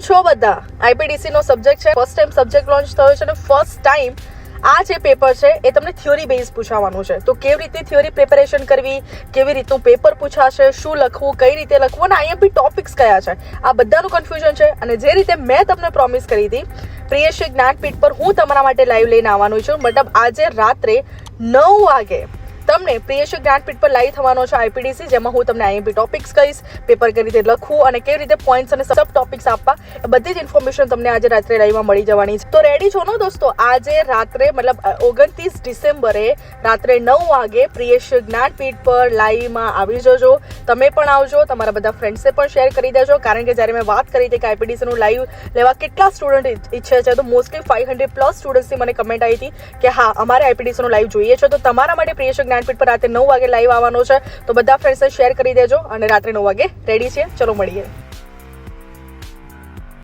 છો બધા આઈપીડીસી નો સબ્જેક્ટ છે ફર્સ્ટ ટાઈમ સબ્જેક્ટ લોન્ચ થયો છે અને ફર્સ્ટ ટાઈમ આ જે પેપર છે એ તમને થિયોરી બેઝ પૂછાવાનું છે તો કેવી રીતે થિયોરી પ્રિપેરેશન કરવી કેવી રીતનું પેપર પૂછાશે શું લખવું કઈ રીતે લખવું અને અહીંયા બી ટોપિક્સ કયા છે આ બધાનું કન્ફ્યુઝન છે અને જે રીતે મેં તમને પ્રોમિસ કરી હતી પ્રિયશ્રી જ્ઞાનપીઠ પર હું તમારા માટે લાઈવ લઈને આવવાનું છું મતલબ આજે રાત્રે 9 વાગે તમને પ્રિયશ્રી જ્ઞાનપીઠ પર લાઈવ થવાનો છે આઈપીડીસી જેમાં હું તમને આઈએમપી ટોપિક્સ કહીશ પેપર કેવી રીતે લખવું અને કેવી રીતે પોઈન્ટ્સ અને સબ ટોપિક્સ આપવા બધી જ ઇન્ફોર્મેશન તમને આજે રાત્રે લાઈવમાં મળી જવાની છે તો રેડી છો ને દોસ્તો આજે રાત્રે મતલબ 29 ડિસેમ્બરે રાત્રે 9 વાગે પ્રિયશ્રી જ્ઞાનપીઠ પર લાઈવમાં આવી જજો તમે પણ આવજો તમારા બધા ફ્રેન્ડ્સે પણ શેર કરી દેજો કારણ કે જ્યારે મેં વાત કરી હતી કે આઈપીડીસીનું લાઈવ લેવા કેટલા સ્ટુડન્ટ ઈચ્છે છે તો મોસ્ટલી 500+ સ્ટુડન્ટ્સની મને કમેન્ટ આવી હતી કે હા અમારે આઈપીડીસીનું લાઈવ જોઈએ છે તો તમારા માટે પ્રિયશ્રી જ્ઞાનપીઠ પર રાત્રે 9 વાગે લાઈવ આવવાનો છે તો બધા ફ્રેન્ડ્સને શેર કરી દેજો અને રાત્રે 9 વાગે રેડી છે ચલો મળીએ